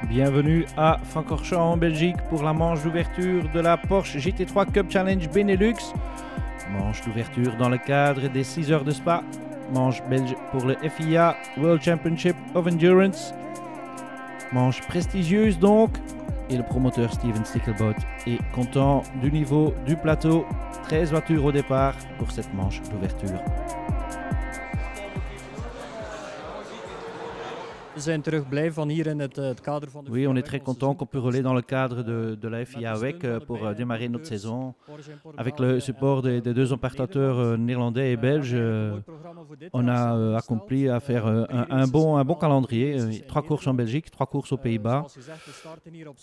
Bienvenue à Francorchamps en Belgique pour la manche d'ouverture de la Porsche GT3 Cup Challenge Benelux. Manche d'ouverture dans le cadre des 6 heures de Spa. Manche belge pour le FIA World Championship of Endurance. Manche prestigieuse donc. Et le promoteur Steven Stickelbot est content du niveau du plateau. 13 voitures au départ pour cette manche d'ouverture. Oui, on est très content qu'on peut rouler dans le cadre de la FIA WEC pour démarrer notre saison. Avec le support des deux importateurs néerlandais et belges, on a accompli à faire un bon calendrier. 3 courses en Belgique, 3 courses aux Pays-Bas.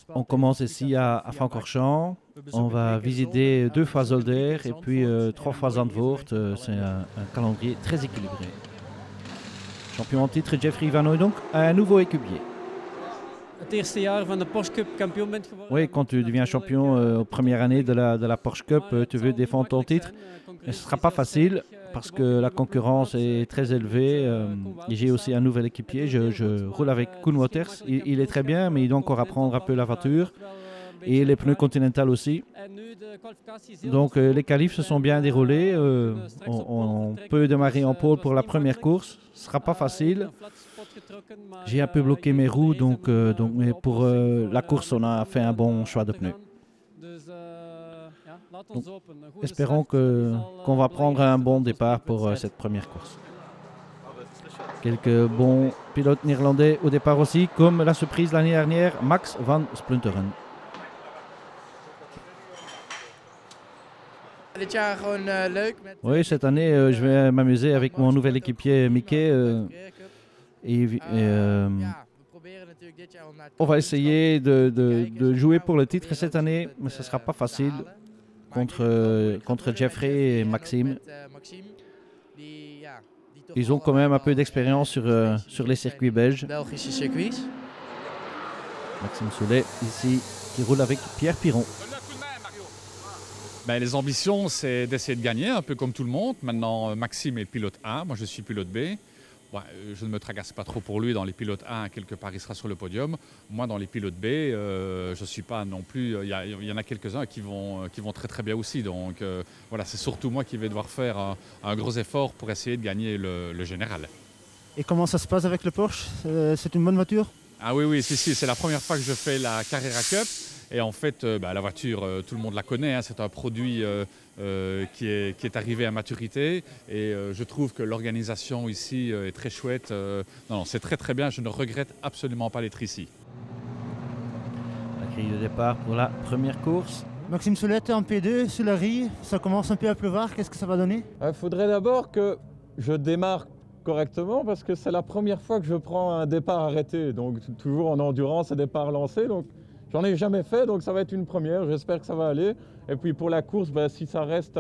On commence ici à Francorchamps. On va visiter 2 fois Zolder et puis 3 fois Zandvoort. C'est un calendrier très équilibré. Champion en titre Jeffrey Van Hooydonk, un nouveau équipier. Oui, quand tu deviens champion aux premières années de la Porsche Cup, tu veux défendre ton titre. Ce ne sera pas facile parce que la concurrence est très élevée. J'ai aussi un nouvel équipier, je roule avec Koen Wouters. Il est très bien, mais il doit encore apprendre un peu la voiture. Et les pneus Continental aussi. Donc les qualifs se sont bien déroulés. On peut démarrer en pole pour la première course. Ce ne sera pas facile. J'ai un peu bloqué mes roues, mais pour la course, on a fait un bon choix de pneus. Donc, espérons qu'on va prendre un bon départ pour cette première course. Quelques bons pilotes néerlandais au départ aussi, comme la surprise l'année dernière, Max van Splunteren. Oui, cette année, je vais m'amuser avec mon nouvel équipier Mickey. On va essayer de jouer pour le titre cette année, mais ce ne sera pas facile contre Jeffrey et Maxime. Ils ont quand même un peu d'expérience sur les circuits belges. Maxime Soulet, ici, qui roule avec Pierre Piron. Ben, les ambitions, c'est d'essayer de gagner, un peu comme tout le monde. Maintenant, Maxime est pilote 1, moi je suis pilote B. Ouais, je ne me tracasse pas trop pour lui. Dans les pilotes 1, quelque part, il sera sur le podium. Moi, dans les pilotes B, je ne suis pas non plus... Il y en a quelques-uns qui vont très très bien aussi. Donc voilà, c'est surtout moi qui vais devoir faire un gros effort pour essayer de gagner le général. Et comment ça se passe avec le Porsche? C'est une bonne voiture? Ah oui, c'est la première fois que je fais la Carrera Cup. Et en fait, la voiture, tout le monde la connaît, hein, c'est un produit qui est arrivé à maturité. Et je trouve que l'organisation ici est très chouette. Non, c'est très très bien, je ne regrette absolument pas d'être ici. La grille de départ pour la première course. Maxime Soulet en P2 sur la grille, ça commence un peu à pleuvoir, qu'est-ce que ça va donner? Il faudrait d'abord que je démarre correctement parce que c'est la première fois que je prends un départ arrêté. Donc toujours en endurance et départ lancé. Donc, j'en ai jamais fait, donc ça va être une première, j'espère que ça va aller. Et puis pour la course, si ça reste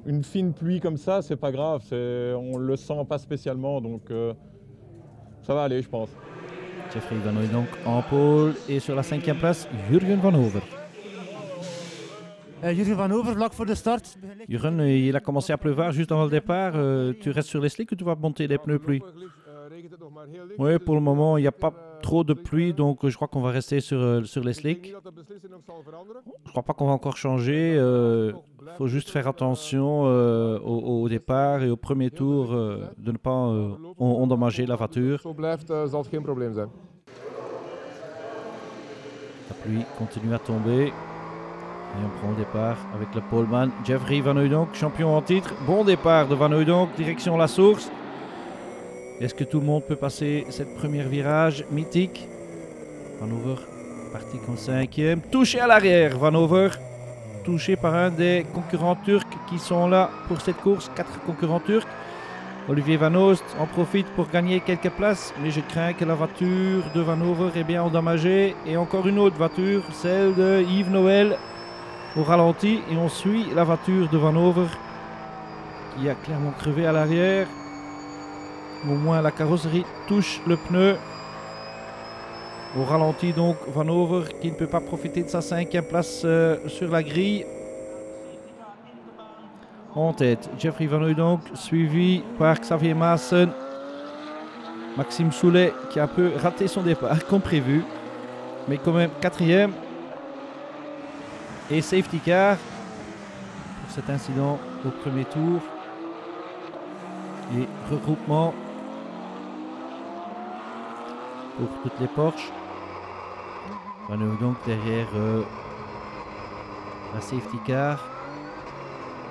une fine pluie comme ça, c'est pas grave, on le sent pas spécialement, donc ça va aller, je pense. Jeffrey Van Hooydonk en pole et sur la 5e place, Jurgen Van Over. Jurgen Van Over, vlak voor de start. Jurgen, il a commencé à pleuvoir juste avant le départ. Tu restes sur les slicks ou tu vas monter les pneus pluie? Oui, pour le moment, il n'y a pas trop de pluie, donc je crois qu'on va rester sur les slicks. Je ne crois pas qu'on va encore changer. Il faut juste faire attention au départ et au premier tour de ne pas endommager la voiture. La pluie continue à tomber. Et on prend le départ avec le poleman Jeffrey Van Hooydonk, champion en titre. Bon départ de Van Hooydonk, direction la source. Est-ce que tout le monde peut passer cette première virage mythique? Van Over parti comme 5e. Touché à l'arrière, Van Over. Touché par un des concurrents turcs qui sont là pour cette course. 4 concurrents turcs. Olivier Van Oost en profite pour gagner quelques places. Mais je crains que la voiture de Van Over est bien endommagée. Et encore une autre voiture, celle de Yves Noël, au ralenti. Et on suit la voiture de Van Over qui a clairement crevé à l'arrière. Au moins la carrosserie touche le pneu. Au ralenti donc Van Over qui ne peut pas profiter de sa 5e place sur la grille. En tête, Jeffrey Van Hooydonk suivi par Xavier Maassen. Maxime Soulet qui a un peu raté son départ comme prévu. mais quand même 4e. Et safety car pour cet incident au premier tour. Et regroupement pour toutes les Porsche. On est donc derrière la safety car.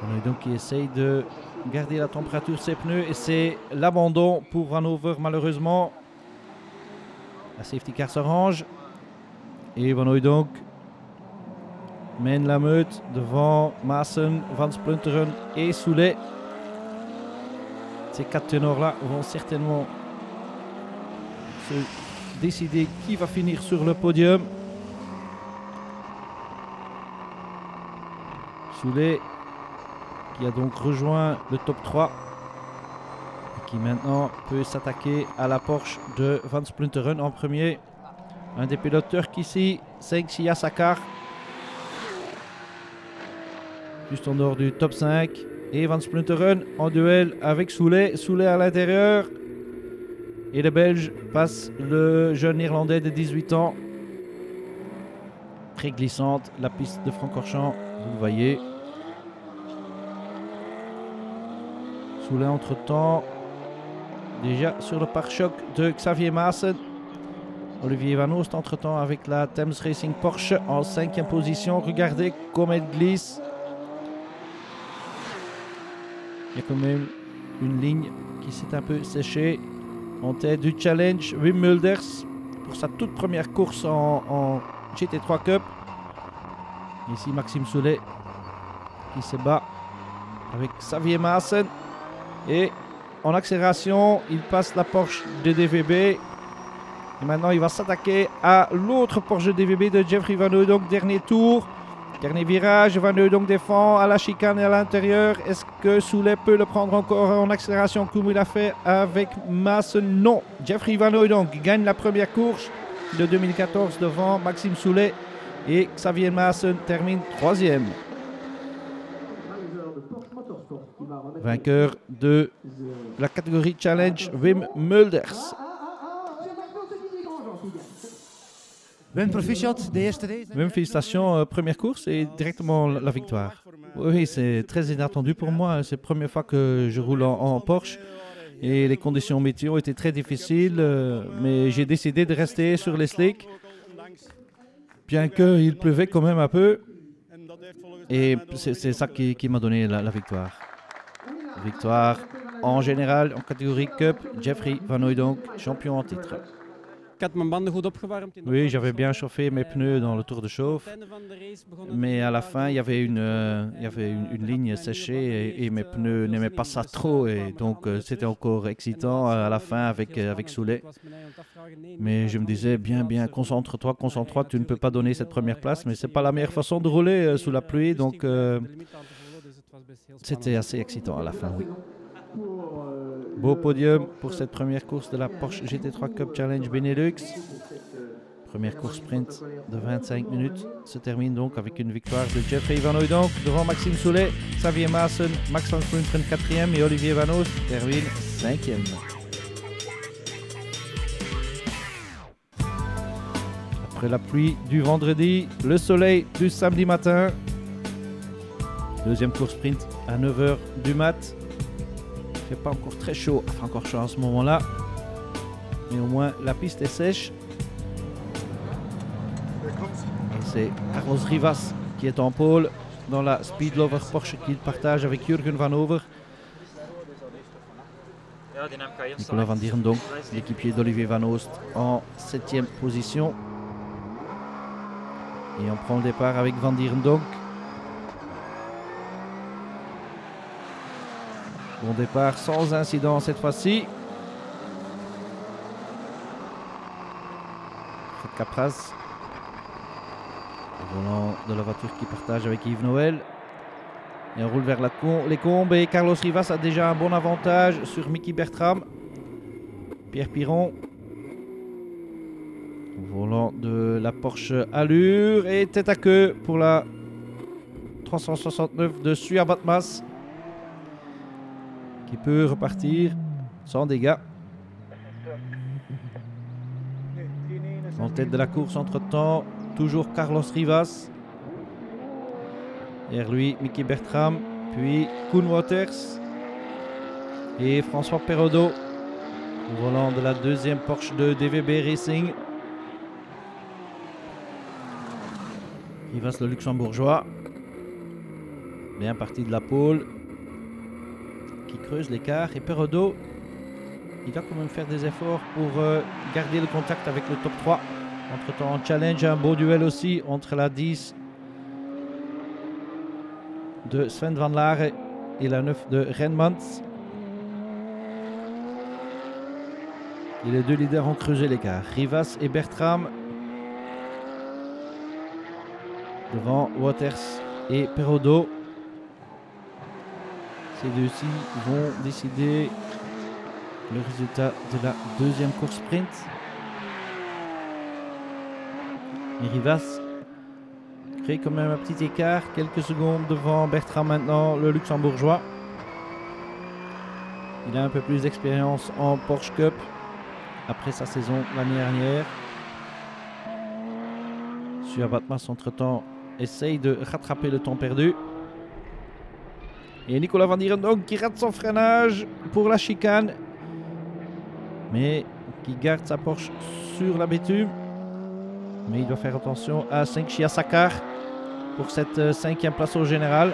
On est donc qui essaye de garder la température de ses pneus et c'est l'abandon pour Hannover malheureusement. La safety car se range et Van Hooydonk mène la meute devant Maassen, Van Splunteren et Soulet. Ces 4 ténors-là vont certainement se décider qui va finir sur le podium. Soulet qui a donc rejoint le top 3 et qui maintenant peut s'attaquer à la Porsche de Van Splunteren en premier. Un des pilotes turcs ici, Cenk Yasakar, juste en dehors du top 5. Et Van Splunteren en duel avec Soulet. Soulet à l'intérieur. Et le Belge passe le jeune Irlandais de 18 ans. Très glissante, la piste de Francorchamps, vous le voyez. Soulet entre-temps, déjà sur le pare-choc de Xavier Maassen. Olivier Van Oost entre-temps avec la Thames Racing Porsche en 5e position. Regardez comme elle glisse. Il y a quand même une ligne qui s'est un peu séchée. En tête du challenge, Wim Mulders pour sa toute première course en GT3 Cup. Ici Maxime Soulet qui se bat avec Xavier Maassen. Et en accélération, il passe la Porsche de DVB. Et maintenant, il va s'attaquer à l'autre Porsche de DVB de Jeffrey Van Hooydonk. Dernier tour. Dernier virage, Van Hooydonk défend à la chicane et à l'intérieur. Est-ce que Soulet peut le prendre encore en accélération comme il a fait avec Maassen? Non. Jeffrey Van Hooydonk gagne la première course de 2014 devant Maxime Soulet et Xavier Maassen termine 3e. Vainqueur de la catégorie Challenge, Wim Mulders. Ben proficiat, de eerste race. Même félicitations, première course et directement la victoire. Oui, c'est très inattendu pour moi. C'est la première fois que je roule en Porsche. Et les conditions météo étaient très difficiles. Mais j'ai décidé de rester sur les slicks. Bien qu'il pleuvait quand même un peu. Et c'est ça qui m'a donné la victoire. Victoire en général en catégorie Cup. Jeffrey Van Hooydonk, champion en titre. Oui, j'avais bien chauffé mes pneus dans le tour de chauffe, mais à la fin, il y avait une ligne séchée et mes pneus n'aimaient pas ça trop, et donc c'était encore excitant à la fin avec Soulet. Mais je me disais, bien, concentre-toi, tu ne peux pas donner cette première place, mais c'est pas la meilleure façon de rouler sous la pluie, donc c'était assez excitant à la fin, oui. Beau podium pour cette première course de la Porsche GT3 Cup Challenge Benelux. Première course sprint de 25 minutes se termine donc avec une victoire de Jeffrey Van Hooydonk devant Maxime Soulet, Xavier Maassen, Max Van Splunteren 4e et Olivier Van Oost termine 5e. Après la pluie du vendredi, le soleil du samedi matin. Deuxième course sprint à 9h du mat'. Il ne fait pas encore très chaud à Francorchamps à ce moment-là, mais au moins la piste est sèche. Et c'est Carlos Rivas qui est en pôle dans la Speed Lover Porsche qu'il partage avec Jürgen Van Over. Nicolas Van Dierendonck, l'équipier d'Olivier Van Oost, en 7e position. Et on prend le départ avec Van Dierendonck. Bon départ sans incident cette fois-ci. Fred Capras, le volant de la voiture qui partage avec Yves Noël. Et on roule vers les combes et Carlos Rivas a déjà un bon avantage sur Mickey Bertram. Pierre Piron, volant de la Porsche Allure et tête à queue pour la 369 de Suya Batmas, qui peut repartir sans dégâts. En tête de la course entre-temps, toujours Carlos Rivas. Derrière lui, Mickey Bertram, puis Koen Wouters et François Perraudot au volant de la deuxième Porsche de DVB Racing. Rivas, le luxembourgeois, bien parti de la pole, qui creuse l'écart, et Perraudot, il va quand même faire des efforts pour garder le contact avec le top 3. Entre-temps, en challenge, un beau duel aussi entre la 10 de Sven Van Laere et la 9 de Renmans. Et les deux leaders ont creusé l'écart. Rivas et Bertram devant Wouters et Perraudot. Ces deux-ci vont décider le résultat de la deuxième course sprint. Et Rivas crée quand même un petit écart, quelques secondes devant Bertram maintenant, le luxembourgeois. Il a un peu plus d'expérience en Porsche Cup après sa saison l'année dernière. Stuart Batmas, entre-temps, essaye de rattraper le temps perdu. Et Nicolas Van Dierendonck qui rate son freinage pour la chicane, mais qui garde sa Porsche sur la bitume. Mais il doit faire attention à Senghia Sakar pour cette 5e place au général.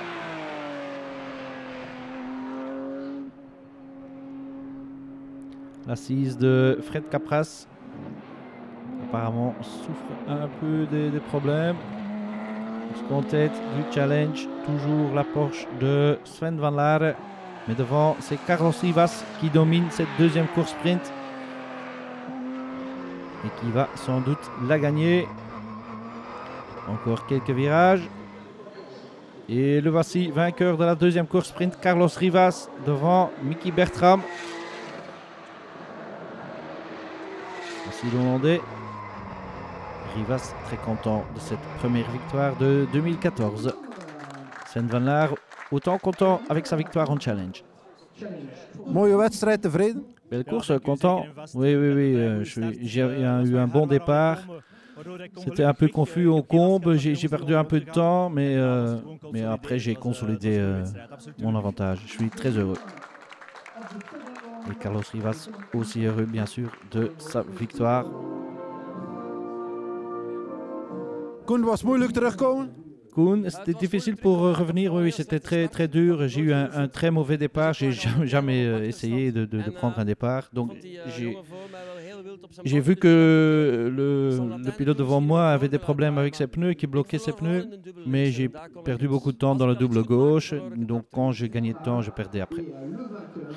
L'assise de Fred Capras apparemment souffre un peu des problèmes. En tête du challenge, toujours la Porsche de Sven Van Laere, mais devant c'est Carlos Rivas qui domine cette deuxième course sprint et qui va sans doute la gagner. Encore quelques virages et le voici vainqueur de la deuxième course sprint, Carlos Rivas devant Mickey Bertram. Voici l'Hollandais. Rivas très content de cette première victoire de 2014. Sven Van Laere autant content avec sa victoire en challenge. Mooie wedstrijd, tevreden? Belle course, content. Oui, j'ai eu un bon départ. C'était un peu confus au combe, j'ai perdu un peu de temps, mais après j'ai consolidé mon avantage. Je suis très heureux. Et Carlos Rivas aussi heureux bien sûr de sa victoire. Koen, was moeilijk terugkomen? Koen, c'était difficile pour revenir, oui, c'était très dur. J'ai eu un très mauvais départ, j'ai jamais essayé de prendre un départ. Donc j'ai vu que le pilote devant moi avait des problèmes avec ses pneus, qui bloquait ses pneus, mais j'ai perdu beaucoup de temps dans le double gauche. Donc quand je gagnais de temps, je perdais après.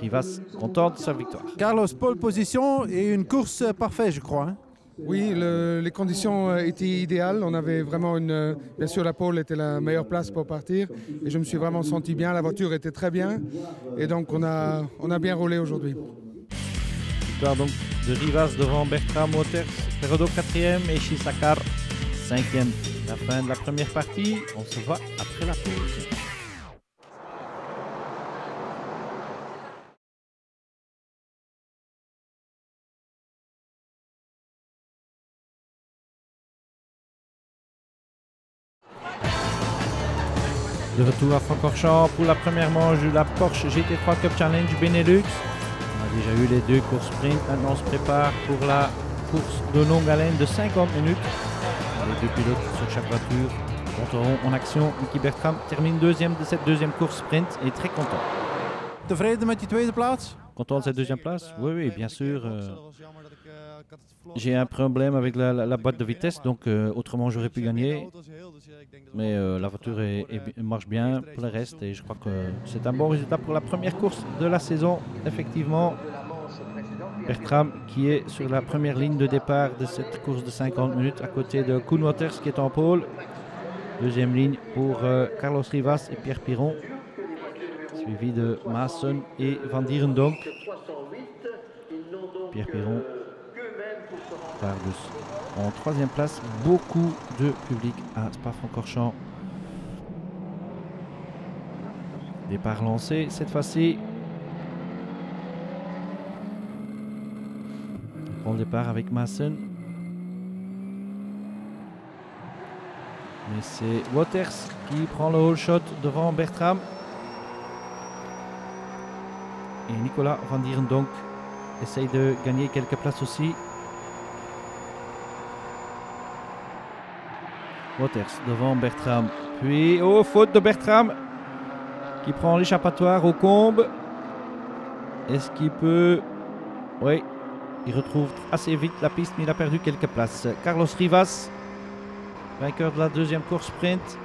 Rivas, content de sa victoire. Carlos, pole position et une course parfaite, je crois. Hein? Oui, les conditions étaient idéales. On avait vraiment bien sûr, la pole était la meilleure place pour partir. Et je me suis vraiment senti bien. La voiture était très bien. Et donc, on a bien roulé aujourd'hui. Victoire donc de Rivas devant Bertram, Wouters, Perraudot 4e et Sakar 5e. La fin de la première partie. On se voit après la pause. De retour à Francorchamps pour la première manche de la Porsche GT3 Cup Challenge Benelux. On a déjà eu les deux courses sprint. Maintenant on se prépare pour la course de longue haleine de 50 minutes. Les deux pilotes sur chaque voiture entreront en action. Mickey Bertram termine deuxième de cette deuxième course sprint et très content. Tevreden met die tweede plaats? Content de cette deuxième place? Oui, bien sûr. J'ai un problème avec la boîte de vitesse, donc autrement j'aurais pu gagner. Mais la voiture marche bien pour le reste et je crois que c'est un bon résultat pour la première course de la saison. Effectivement, Bertram qui est sur la première ligne de départ de cette course de 50 minutes à côté de Koen Wouters qui est en pôle. Deuxième ligne pour Carlos Rivas et Pierre Piron, suivi de Maassen et Van Dierendonck. Pierre Piron part en troisième place. Beaucoup de public à Spa-Francorchamps. Départ lancé cette fois-ci. On prend le départ avec Maassen. Mais c'est Waters qui prend le whole shot devant Bertram. Et Nicolas Van Dierendonck essaye de gagner quelques places aussi. Waters devant Bertram. Puis, oh, faute de Bertram qui prend l'échappatoire au combe. Est-ce qu'il peut... Oui, il retrouve assez vite la piste, mais il a perdu quelques places. Carlos Rivas, vainqueur de la deuxième course sprint.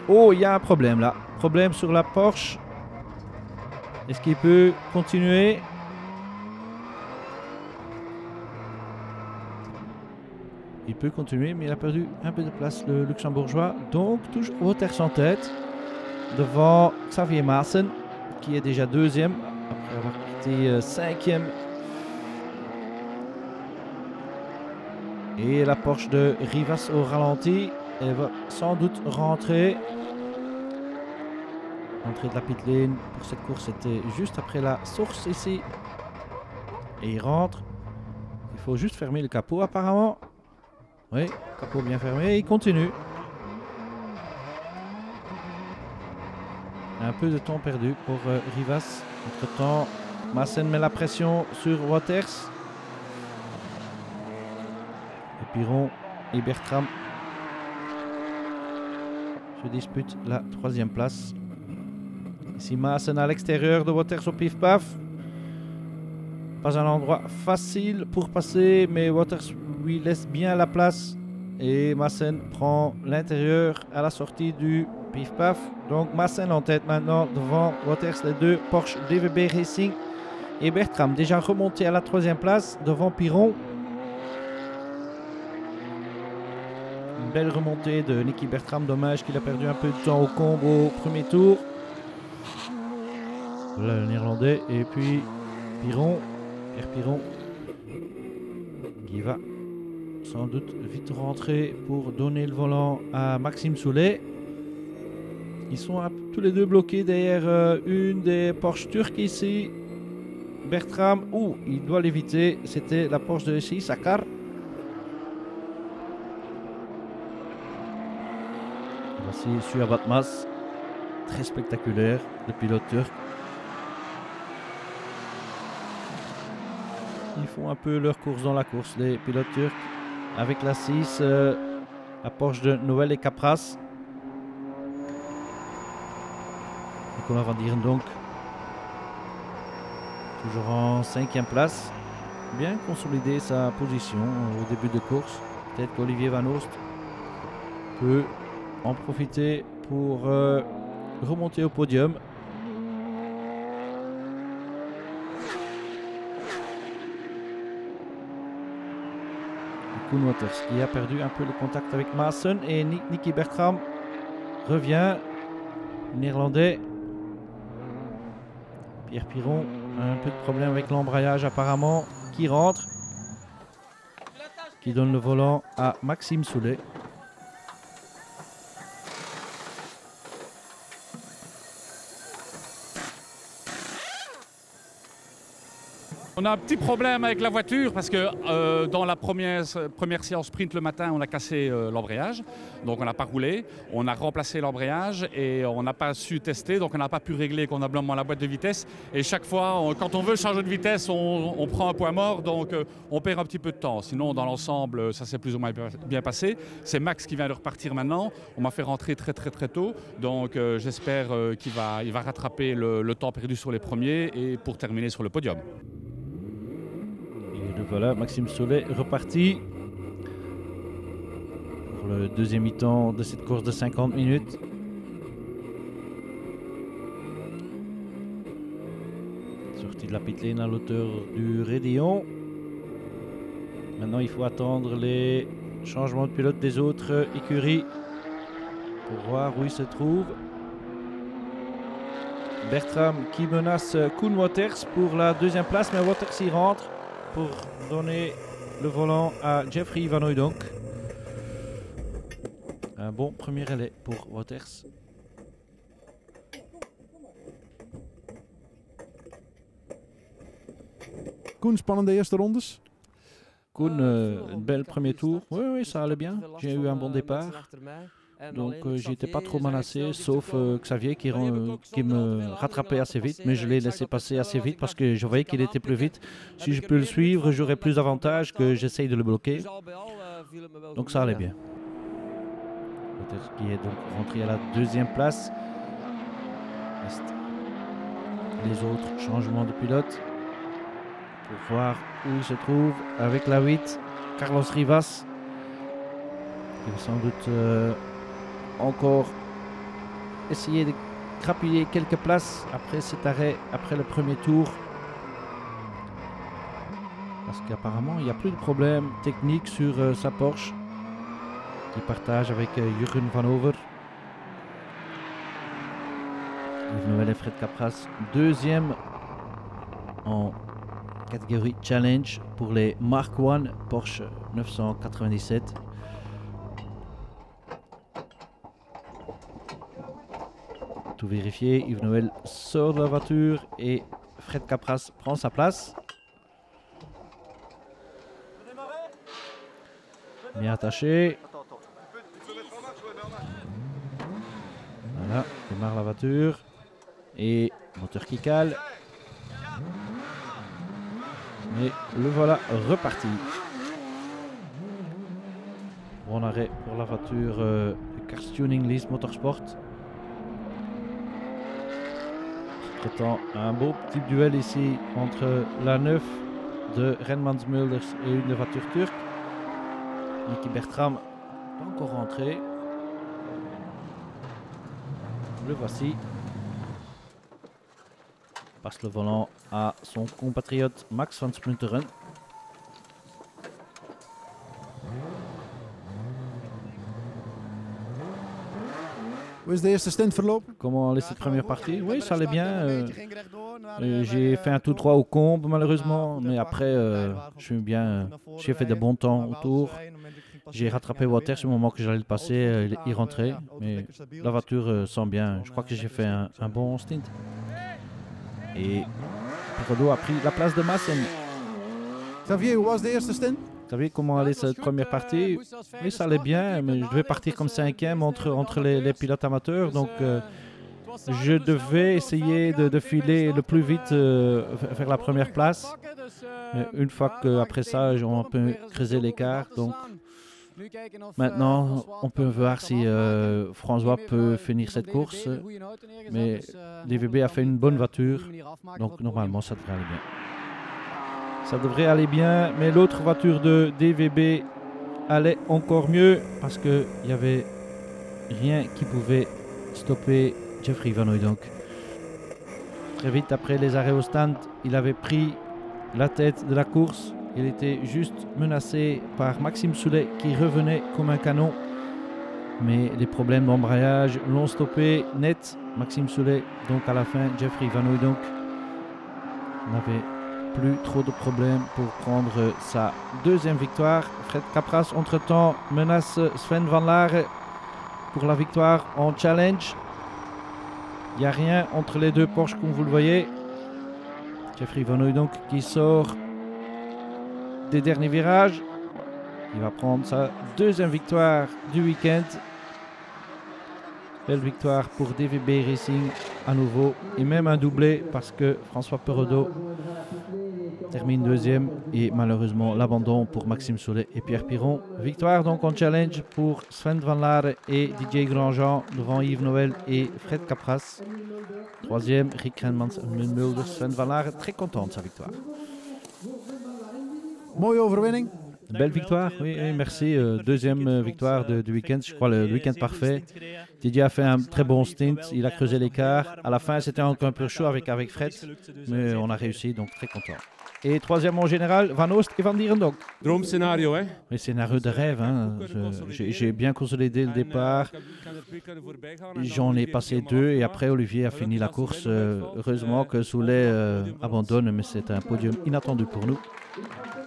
Oh, il y a un problème là. Problème sur la Porsche. Est-ce qu'il peut continuer? Il peut continuer, mais il a perdu un peu de place, le luxembourgeois. Donc, toujours Waters en tête. Devant Xavier Maassen, qui est déjà deuxième, après avoir quitté cinquième. Et la Porsche de Rivas au ralenti. Elle va sans doute rentrer. L'entrée de la pit lane pour cette course était juste après la source ici. Et il rentre. Il faut juste fermer le capot apparemment. Oui, capot bien fermé. Il continue. Un peu de temps perdu pour Rivas. Entre temps, Maassen met la pression sur Waters. Et Piron et Bertram se disputent la troisième place. Ici Maassen à l'extérieur de Waters au pif-paf. Pas un endroit facile pour passer, mais Waters lui laisse bien la place. Et Maassen prend l'intérieur à la sortie du pif-paf. Donc Maassen en tête maintenant devant Waters, les deux Porsche DVB Racing. Et Bertram déjà remonté à la troisième place devant Piron. Une belle remontée de Nicky Bertram. Dommage qu'il a perdu un peu de temps au combo au premier tour. Voilà le néerlandais. Et puis Piron, Pierre Piron, qui va sans doute vite rentrer pour donner le volant à Maxime Soulet. Ils sont tous les deux bloqués derrière une des Porsche turques ici. Bertram, il doit l'éviter. C'était la Porsche de ici, Sakar. Voici Suat Batmaz, très spectaculaire, le pilote turc. Ils font un peu leur course dans la course, les pilotes turcs. Avec la 6, la Porsche de Noël et Capras. Nicolas Van Dierendonck, toujours en 5e place. Bien consolider sa position au début de course. Peut-être qu'Olivier Van Oost peut en profiter pour remonter au podium. Koen Waters qui a perdu un peu le contact avec Maassen et Nicky Bertram revient. Néerlandais. Pierre Piron a un peu de problème avec l'embrayage apparemment, qui rentre, qui donne le volant à Maxime Soulet. On a un petit problème avec la voiture parce que dans la première séance sprint le matin, on a cassé l'embrayage. Donc on n'a pas roulé. On a remplacé l'embrayage et on n'a pas su tester. Donc on n'a pas pu régler convenablement la boîte de vitesse. Et chaque fois, quand on veut changer de vitesse, on prend un point mort. Donc on perd un petit peu de temps. Sinon, dans l'ensemble, ça s'est plus ou moins bien passé. C'est Max qui vient de repartir maintenant. On m'a fait rentrer très tôt. Donc j'espère qu'il va rattraper le temps perdu sur les premiers et pour terminer sur le podium. Voilà, Maxime Soulet reparti pour le deuxième mi-temps de cette course de 50 minutes. Sortie de la pit lane à l'auteur du Rédillon. Maintenant, il faut attendre les changements de pilote des autres écuries pour voir où ils se trouvent. Bertram qui menace Koen Waters pour la deuxième place, mais Waters y rentre pour donner le volant à Jeffrey Van Hooydonk. Un bon premier relais pour Waters. Koen, spannende eerste rondes? Koen, een bel premier tour. Oui, ça allait bien. J'ai eu un bon départ. Donc j'étais pas trop menacé, sauf Xavier qui me rattrapait assez vite, mais je l'ai laissé passer assez vite parce que je voyais qu'il était plus vite. Si je peux le suivre, j'aurais plus d'avantages que j'essaye de le bloquer. Donc ça allait bien. Peut-être qu'il est donc rentré à la deuxième place. Reste les autres changements de pilote pour voir où il se trouve avec la 8, Carlos Rivas. Il va sans doute encore essayer de grappiller quelques places après cet arrêt, après le premier tour. Parce qu'apparemment, il n'y a plus de problème technique sur sa Porsche qu'il partage avec Jürgen Van Over. Yves Noël et Fred Capras, deuxième en catégorie Challenge pour les Mark I Porsche 997. Tout vérifié, Yves Noël sort de la voiture et Fred Capras prend sa place. Bien attaché. Voilà, démarre la voiture. Et moteur qui cale. Et le voilà reparti. Bon arrêt pour la voiture Cars Tuning Lease Motorsport. Prétend un beau petit duel ici entre la 9 de Renmans Mulders et une voiture turque. Nicky Bertram pas encore rentré. Le voici. Passe le volant à son compatriote Max van Splunteren. Hoe is de eerste stint verlopen? Comment allait cette première partie? Oui, ça allait bien. J'ai fait un tout droit au combe malheureusement, mais après j'ai fait de bons temps autour. J'ai rattrapé Waters au moment que j'allais le passer, il rentrait, mais la voiture sent bien. Je crois que j'ai fait un bon stint. Et Perrodo a pris la place de Maassen. Xavier, hoe was de eerste stint? Vous savez comment allait cette première partie? Oui, ça allait bien, mais je devais partir comme cinquième entre les pilotes amateurs. Donc, je devais essayer de filer le plus vite vers la première place. Mais une fois qu'après ça, on peut creuser l'écart. Donc, maintenant, on peut voir si François peut finir cette course. Mais DVB a fait une bonne voiture. Donc, normalement, ça devrait aller bien. Ça devrait aller bien, mais l'autre voiture de DVB allait encore mieux parce qu'il n'y avait rien qui pouvait stopper Jeffrey Van Hooydonk. Très vite après les arrêts au stand, il avait pris la tête de la course. Il était juste menacé par Maxime Soulet qui revenait comme un canon. Mais les problèmes d'embrayage l'ont stoppé net, Maxime Soulet. Donc à la fin, Jeffrey Van Hooydonk n'avait plus trop de problèmes pour prendre sa deuxième victoire. Fred Capras, entre-temps, menace Sven Van Laar pour la victoire en challenge. Il n'y a rien entre les deux Porsche, comme vous le voyez. Jeffrey Van Hooydonk qui sort des derniers virages. Il va prendre sa deuxième victoire du week-end. Belle victoire pour DVB Racing à nouveau. Et même un doublé parce que François Perrodo termine deuxième et malheureusement l'abandon pour Maxime Soulet et Pierre Piron. Victoire donc en challenge pour Sven Van Laar et Didier Grandjean devant Yves Noël et Fred Capras. Troisième, Rick Renmans Mulders. Sven Van Laar très content de sa victoire. Mooie overwinning. Belle victoire, oui, merci. Deuxième victoire du week-end, je crois le week-end parfait. Didier a fait un très bon stint, il a creusé l'écart. À la fin, c'était encore un peu chaud avec Fred, mais on a réussi, donc très content. Et troisième en général, Van Oost et Van Dierendonck. Droomscenario, hè? Mais scénario de rêve, hein. J'ai bien consolidé le départ. J'en ai passé deux et après Olivier a fini la course. Heureusement que Soulet abandonne, mais c'est un podium inattendu pour nous.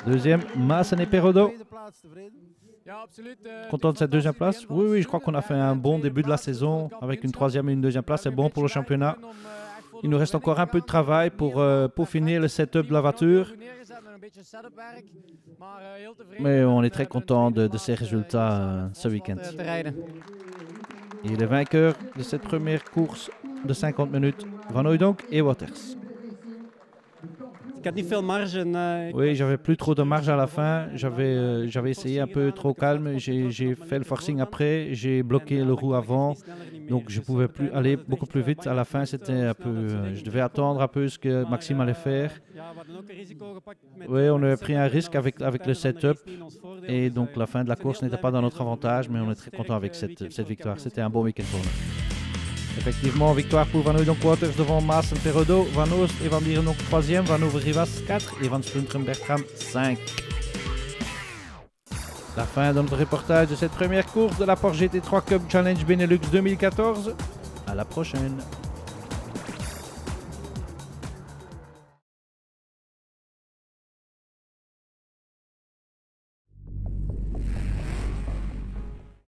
Deuxième, Maassen et Perrodo. Content de cette deuxième place? Oui, je crois qu'on a fait un bon début de la saison avec une troisième et une deuxième place. C'est bon pour le championnat. Il nous reste encore un peu de travail pour finir le setup de la voiture. Mais on est très content de ces résultats ce week-end. Et les vainqueurs de cette première course de 50 minutes, Van Hooijdonk et Wouters. Ik had niet veel marge. Oui, j'avais plus trop de marge à la fin. J'avais essayé un peu trop calme. J'ai fait le forcing après. J'ai bloqué le roue avant. Donc je pouvais plus aller beaucoup plus vite. À la fin, c'était un peu. Je devais attendre un peu ce que Maxime allait faire. Oui, on avait pris un risque avec le setup. Et donc la fin de la course n'était pas dans notre avantage, mais on est très content avec cette victoire. C'était un bon week-end pour nous. Effectivement, victoire pour Van Hooijdonk Wouters devant Maassen Perrodo, Van Oost et Van Dierenhoek 3e, Van Hoover Rivas 4 et Van Splunteren Bertram 5. La fin de notre reportage de cette première course de la Porsche GT3 Cup Challenge Benelux 2014. À la prochaine.